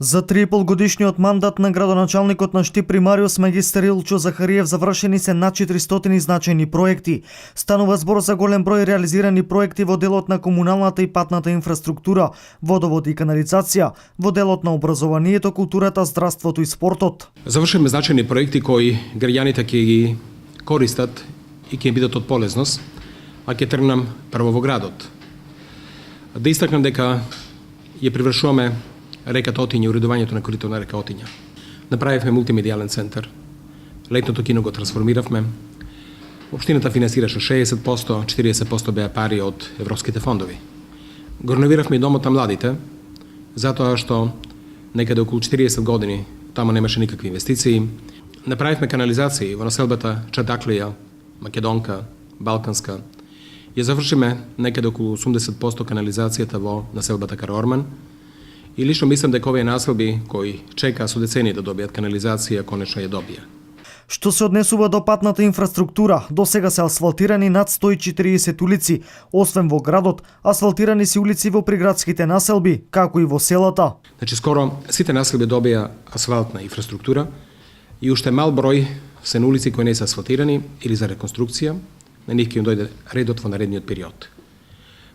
За 3,5-годишниот мандат на градоначалникот на Штип примариус магистар Илчо Захариев завршени се над 400 значајни проекти. Станува збор за голем број реализирани проекти во делот на комуналната и патната инфраструктура, водовод и канализација, во делот на образованието, културата, здравството и спортот. Завршиме значајни проекти кои граѓаните ќе ги користат и ќе им бидат од полезност, а ќе тргнам прво во градот. Да истакнам дека ја привршуваме реката Отиња, уредувањето на коритото на река Отиња. Направивме мултимедијален центар. Летното кино го трансформиравме. Општината финансираше 60%, 40% беа пари од европските фондови. Го реновиравме и домот на младите, затоа што некаде околу 40 години таму немаше никакви инвестиции. Направивме канализации во населбата Чадаклија, Македонка, Балканска. Ја завршиме некаде околу 80% канализацијата во населбата Караорман. И лично мислам дека овие населби кои чека со децени да добијат канализација, конечно ја добија. Што се однесува до патната инфраструктура, до сега се асфалтирани над 140 улици, освен во градот, асфалтирани се улици во приградските населби, како и во селата. Значи, скоро сите населби добија асфалтна инфраструктура и уште мал број се на улици кои не се асфалтирани или за реконструкција, на нив ќе им дојде редот во наредниот период.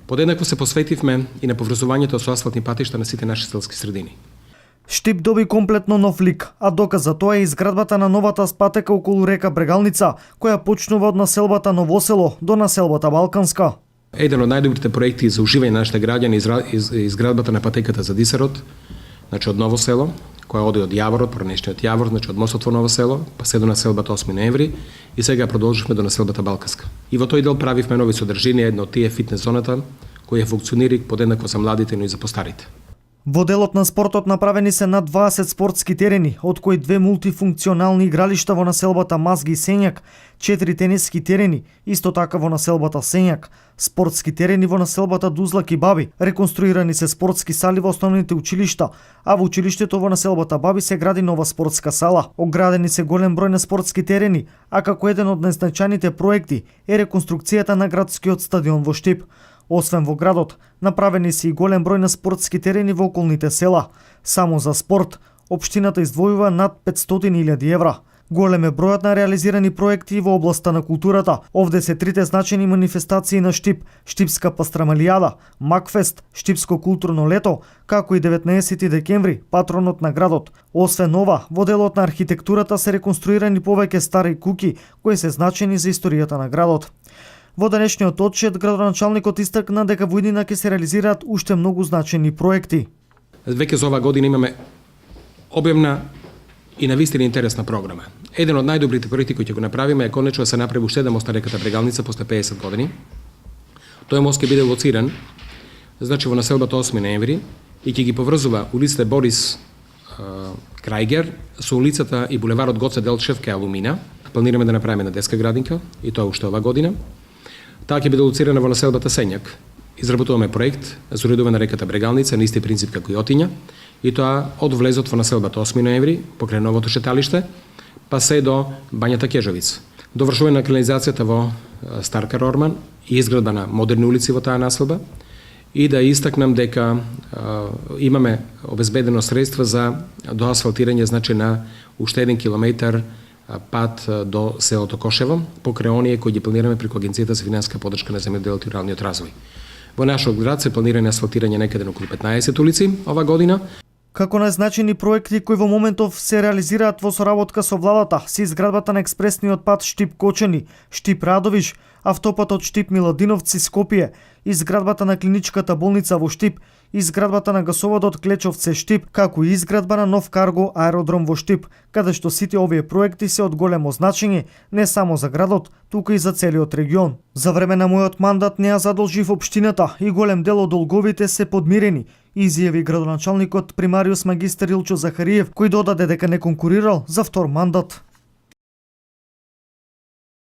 Подеднакво се посветивме и на поврзувањето со асфалтни патишта на сите наши селски средини. Штип доби комплетно нов лик, а доказ за тоа е изградбата на новата спатека околу река Брегалница, која почнува од населбата Новосело до населбата Балканска. Еден од најдобрите проекти за уживање на нашите граѓани е изградбата на патеката за Дисарот, значи од Новосело, која оди од Јаворот, пронешниот Јавор, значи од мостот во Новосело, па се до населбата 8 ноември и сега продолживме до населбата Балканска. И во тој дел правивме нови содржини, едно од тие фитнес зоната, која функционира подеднакво за младите, но и за постарите. Во делот на спортот направени се над 20 спортски терени, од кои 2 мултифункционални игралишта во населбата Мазги и Сењак, 4 тениски терени, исто така во населбата Сењак, спортски терени во населбата Дузлак и Баби, реконструирани се спортски сали во основните училишта, а во училиштето во населбата Баби се гради нова спортска сала. Оградени се голем број на спортски терени, а како еден од најзначајните проекти е реконструкцијата на градскиот стадион во Штип. Освен во градот, направени се и голем број на спортски терени во околните села. Само за спорт, општината издвојува над 500.000 евра. Голем е бројот на реализирани проекти во областа на културата. Овде се трите значајни манифестации на Штип: Штипска пастрамалијада, Макфест, Штипско културно лето, како и 19 декември, патронот на градот. Освен ова, во делот на архитектурата се реконструирани повеќе стари куќи кои се значајни за историјата на градот. Во денешниот отчет, градоначалникот истакна дека во иднина ќе се реализираат уште многу значајни проекти. Веќе за ова година имаме обемна и навистина интересна програма. Еден од најдобрите проекти кои ќе го направиме е конечно да се направи уште еден мост на реката Брегалница после 50 години. Тој мост ќе биде лоциран, значи во населбата 8 ноември и ќе ги поврзува улиците Борис Крајгер со улицата и булеварот Гоце Делчев кај Алумина. Планираме да направиме на детска градинка и тоа уште ова година. Таа ќе биде лоцирана во населбата Сењак. Изработуваме проект за уредување на реката Брегалница на исти принцип како и Отиња, и тоа од влезот во населбата 8 ноември, покрај новото шеталиште, па се до Бањата Кежовица. Довршување на канализацијата во Стар Караорман и изградба на модерни улици во таа населба, и да истакнам дека имаме обезбедено средства за доасфалтирање, значи на уште 1 километар пат до селото Кошево, покрај оние кои ги планираме преку Агенцијата за финансиска поддршка на земјоделот и руралниот развој. Во нашиот град се планирани асфалтирање некаде околу 15 улици ова година. Како најзначајни проекти кои во моментов се реализираат во соработка со владата се изградбата на експресниот пат Штип-Кочани, Штип-Радовиш, автопатот Штип-Миладиновци Скопје, изградбата на клиничката болница во Штип, изградбата на гасоводот Клечовце-Штип, како и изградба на нов карго аеродром во Штип, каде што сите овие проекти се од големо значење не само за градот, туку и за целиот регион. За време на мојот мандат не ја задолжив општината и голем дел од долговите се подмирени, изјави градоначалникот примариус магистар Илчо Захариев, кој додаде дека не конкурирал за втор мандат.